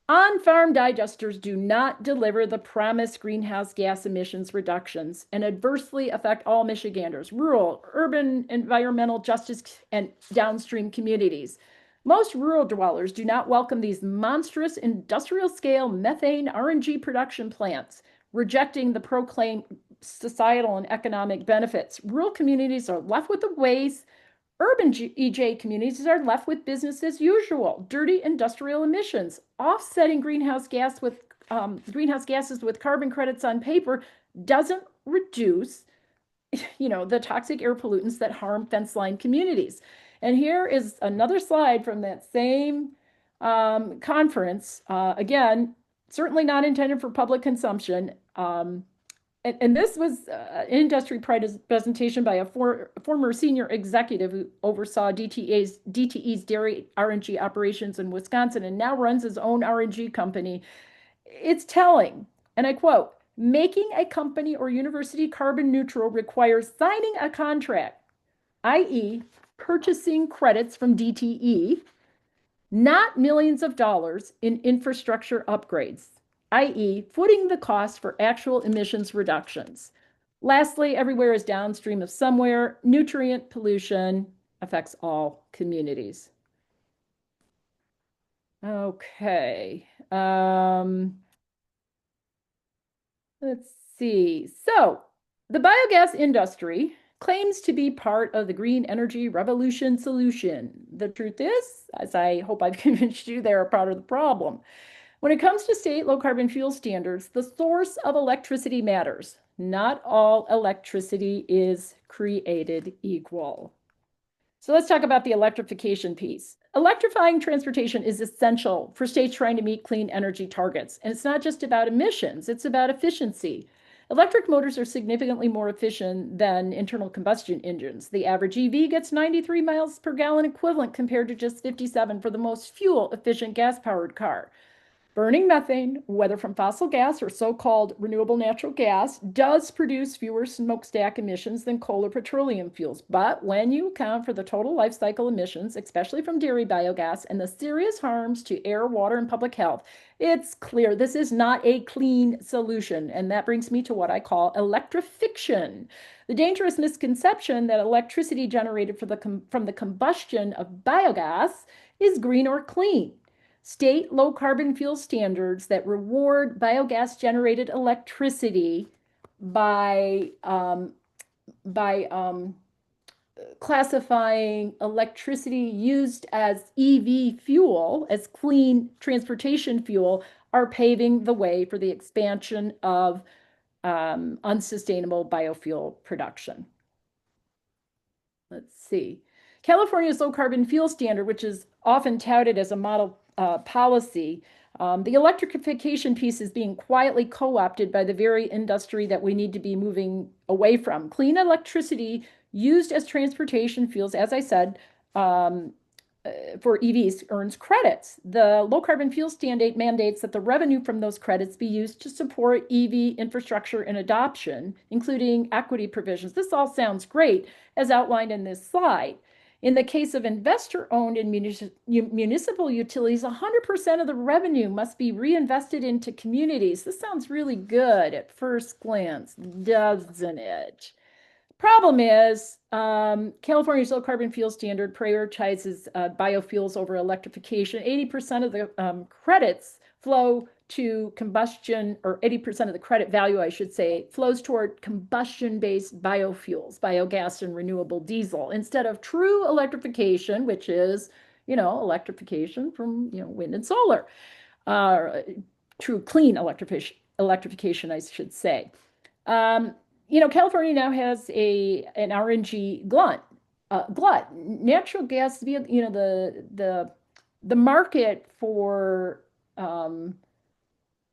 On-farm digesters do not deliver the promised greenhouse gas emissions reductions and adversely affect all Michiganders, rural, urban, environmental justice, and downstream communities. Most rural dwellers do not welcome these monstrous industrial-scale methane RNG production plants, rejecting the proclaimed societal and economic benefits. Rural communities are left with the waste. Urban EJ communities are left with business as usual, dirty industrial emissions. Offsetting greenhouse gases with carbon credits on paper doesn't reduce, the toxic air pollutants that harm fence-line communities. And here is another slide from that same conference. Again, certainly not intended for public consumption. And this was an industry presentation by a former senior executive who oversaw DTE's dairy RNG operations in Wisconsin and now runs his own RNG company. It's telling, and I quote, making a company or university carbon neutral requires signing a contract, i.e., purchasing credits from DTE, not millions of dollars in infrastructure upgrades, i.e., footing the cost for actual emissions reductions. Lastly, everywhere is downstream of somewhere. Nutrient pollution affects all communities. Okay. Let's see. So, the biogas industry claims to be part of the green energy revolution solution. The truth is, as I hope I've convinced you, they're a part of the problem. When it comes to state low carbon fuel standards, the source of electricity matters. Not all electricity is created equal. So let's talk about the electrification piece. Electrifying transportation is essential for states trying to meet clean energy targets. And it's not just about emissions, it's about efficiency. Electric motors are significantly more efficient than internal combustion engines. The average EV gets 93 miles per gallon equivalent compared to just 57 for the most fuel-efficient gas-powered car. Burning methane, whether from fossil gas or so-called renewable natural gas, does produce fewer smokestack emissions than coal or petroleum fuels. But when you account for the total life cycle emissions, especially from dairy biogas, and the serious harms to air, water, and public health, it's clear this is not a clean solution. And that brings me to what I call electrification. The dangerous misconception that electricity generated from the combustion of biogas is green or clean. state low carbon fuel standards that reward biogas generated electricity by classifying electricity used as EV fuel, as clean transportation fuel, are paving the way for the expansion of unsustainable biofuel production. Let's see. California's low carbon fuel standard, which is often touted as a model policy, the electrification piece is being quietly co-opted by the very industry that we need to be moving away from. Clean electricity used as transportation fuels, as I said, for EVs earns credits. The low carbon fuel standard mandates that the revenue from those credits be used to support EV infrastructure and adoption, including equity provisions. This all sounds great as outlined in this slide. In the case of investor-owned and municipal utilities, 100% of the revenue must be reinvested into communities. This sounds really good at first glance, doesn't it? Problem is, California's low carbon fuel standard prioritizes biofuels over electrification. 80% of the credits flow to combustion, or 80% of the credit value, I should say, flows toward combustion-based biofuels, biogas and renewable diesel, instead of true electrification, which is, electrification from, wind and solar. True clean electrification, I should say. California now has an RNG glut. Natural gas, the market for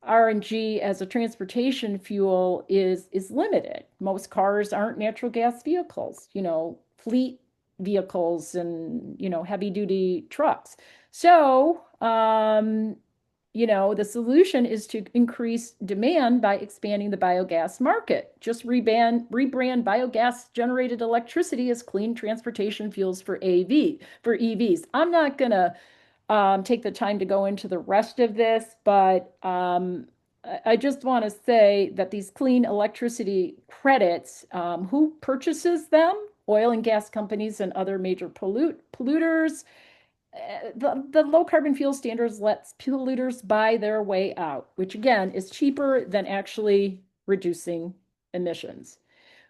RNG as a transportation fuel is limited. Most cars aren't natural gas vehicles, fleet vehicles and, heavy duty trucks. So, the solution is to increase demand by expanding the biogas market. Just rebrand biogas generated electricity as clean transportation fuels for EVs. I'm not going to take the time to go into the rest of this, but I just want to say that these clean electricity credits, who purchases them? Oil and gas companies and other major polluters. The low carbon fuel standards lets polluters buy their way out, which again is cheaper than actually reducing emissions.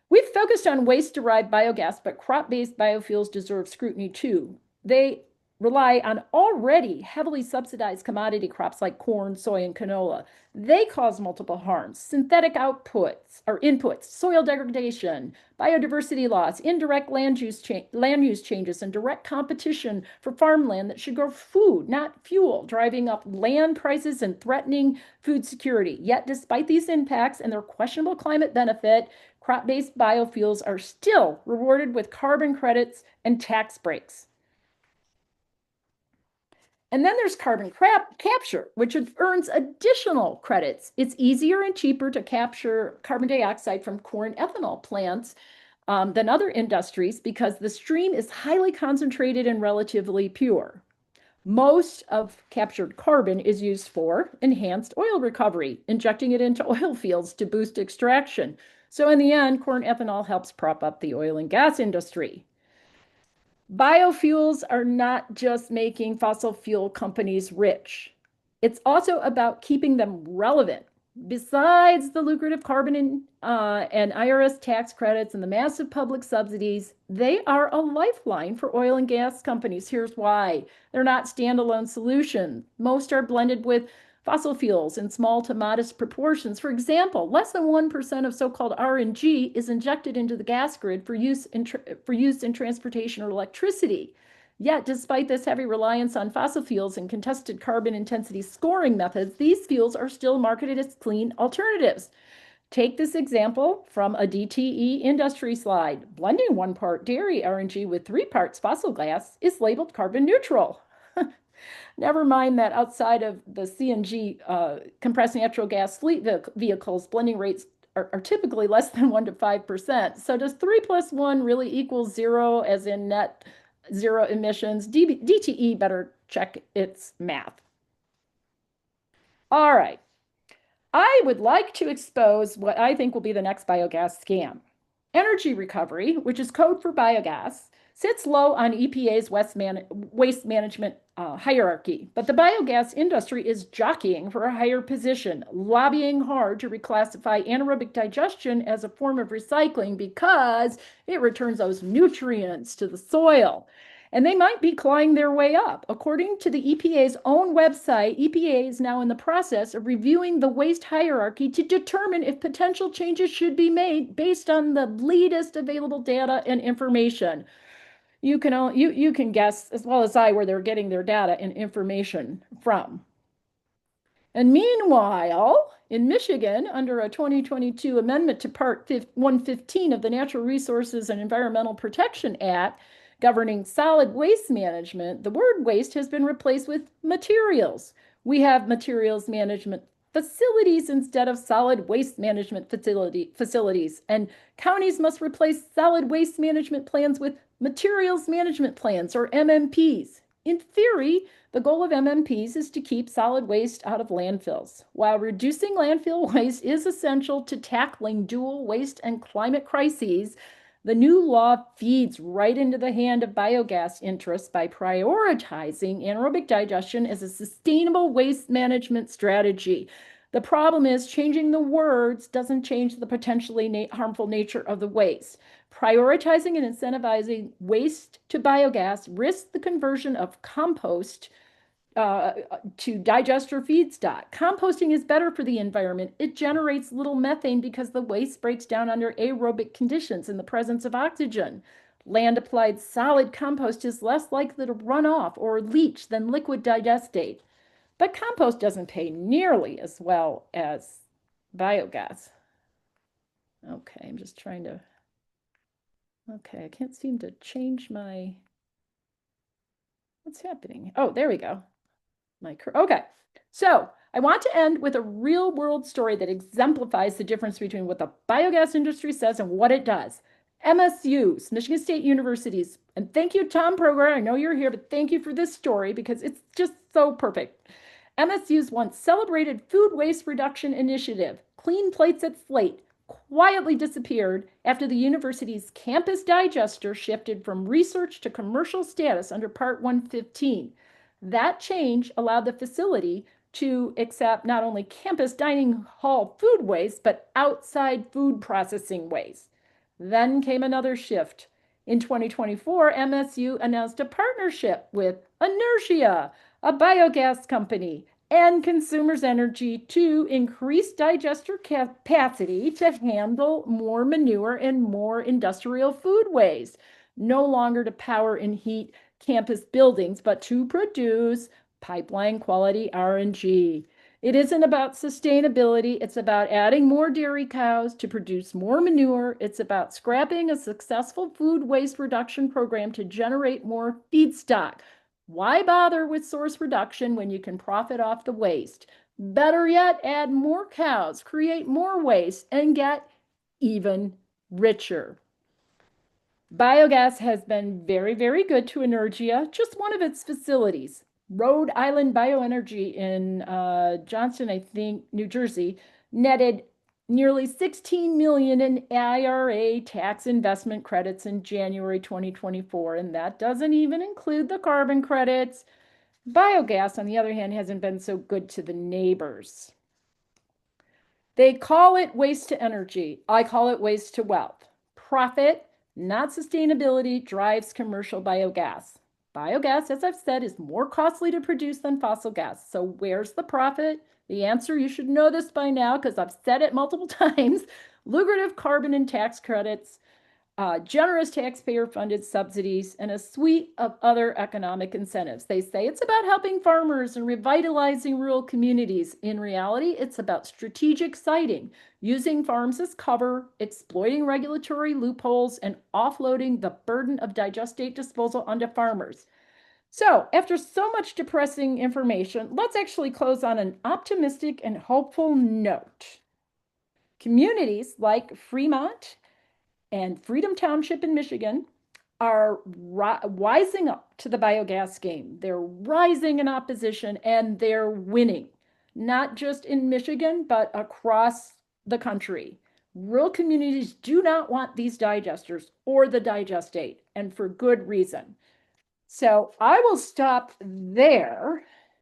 We've focused on waste-derived biogas, but crop-based biofuels deserve scrutiny too. They rely on already heavily subsidized commodity crops like corn, soy, and canola. They cause multiple harms: synthetic inputs, soil degradation, biodiversity loss, indirect land use changes, and direct competition for farmland that should grow food, not fuel, driving up land prices and threatening food security. Yet, despite these impacts and their questionable climate benefit, crop-based biofuels are still rewarded with carbon credits and tax breaks. And then there's carbon capture, which earns additional credits. It's easier and cheaper to capture carbon dioxide from corn ethanol plants than other industries because the stream is highly concentrated and relatively pure. Most of captured carbon is used for enhanced oil recovery, injecting it into oil fields to boost extraction. So in the end, corn ethanol helps prop up the oil and gas industry. Biofuels are not just making fossil fuel companies rich. It's also about keeping them relevant. Besides the lucrative carbon and IRS tax credits and the massive public subsidies, they are a lifeline for oil and gas companies. Here's why. They're not standalone solutions. Most are blended with fossil fuels in small to modest proportions. For example, less than 1% of so-called RNG is injected into the gas grid for use in transportation or electricity. Yet, despite this heavy reliance on fossil fuels and contested carbon intensity scoring methods, these fuels are still marketed as clean alternatives. Take this example from a DTE industry slide. Blending 1 part dairy RNG with 3 parts fossil gas is labeled carbon neutral. Never mind that outside of the CNG compressed natural gas fleet vehicles, blending rates are typically less than 1 to 5%. So does 3 plus 1 really equal 0, as in net zero emissions? DTE better check its math. All right. I would like to expose what I think will be the next biogas scam. Energy recovery, which is code for biogas, sits low on EPA's waste management hierarchy, but the biogas industry is jockeying for a higher position, lobbying hard to reclassify anaerobic digestion as a form of recycling because it returns those nutrients to the soil. And they might be clawing their way up. According to the EPA's own website, EPA is now in the process of reviewing the waste hierarchy to determine if potential changes should be made based on the latest available data and information. You can guess as well as I where they're getting their data and information from. And meanwhile, in Michigan, under a 2022 amendment to Part 115 of the Natural Resources and Environmental Protection Act governing solid waste management, the word waste has been replaced with materials. We have materials management facilities instead of solid waste management facilities. And counties must replace solid waste management plans with materials management plans, or MMPs. In theory, the goal of MMPs is to keep solid waste out of landfills. While reducing landfill waste is essential to tackling dual waste and climate crises, the new law feeds right into the hand of biogas interests by prioritizing anaerobic digestion as a sustainable waste management strategy. The problem is changing the words doesn't change the potentially harmful nature of the waste. Prioritizing and incentivizing waste to biogas risks the conversion of compost to digester feedstock. Composting is better for the environment. It generates little methane because the waste breaks down under aerobic conditions in the presence of oxygen. Land applied solid compost is less likely to run off or leach than liquid digestate. But compost doesn't pay nearly as well as biogas. Okay, I'm just trying to. Okay, I can't seem to change my. What's happening? Oh, there we go. Okay, so I want to end with a real world story that exemplifies the difference between what the biogas industry says and what it does. MSU's, Michigan State University's, and thank you, Tom Proger. I know you're here, but thank you for this story because it's just so perfect. MSU's once celebrated food waste reduction initiative, Clean Plates at Slate, quietly disappeared after the university's campus digester shifted from research to commercial status under Part 115. That change allowed the facility to accept not only campus dining hall food waste, but outside food processing waste. Then came another shift. In 2024, MSU announced a partnership with Inertia, a biogas company, and Consumers Energy to increase digester capacity to handle more manure and more industrial food waste, no longer to power and heat campus buildings, but to produce pipeline quality RNG. It isn't about sustainability. It's about adding more dairy cows to produce more manure. It's about scrapping a successful food waste reduction program to generate more feedstock. Why bother with source reduction when you can profit off the waste? Better yet, add more cows, create more waste, and get even richer. Biogas has been very, very good to Energia, just one of its facilities. Rhode Island Bioenergy in Johnston, I think, New Jersey, netted nearly 16 million in IRA tax investment credits in January 2024, and that doesn't even include the carbon credits. Biogas, on the other hand, hasn't been so good to the neighbors. They call it waste to energy. I call it waste to wealth. Profit, not sustainability, drives commercial biogas. Biogas, as I've said, is more costly to produce than fossil gas. So where's the profit? The answer, you should know this by now because I've said it multiple times. Lucrative carbon and tax credits, generous taxpayer-funded subsidies, and a suite of other economic incentives. They say it's about helping farmers and revitalizing rural communities. In reality, it's about strategic siting, using farms as cover, exploiting regulatory loopholes, and offloading the burden of digestate disposal onto farmers. So, after so much depressing information, let's actually close on an optimistic and hopeful note. Communities like Fremont and Freedom Township in Michigan are wising up to the biogas game. They're rising in opposition and they're winning, not just in Michigan, but across the country. Rural communities do not want these digesters or the digestate, and for good reason. So I will stop there.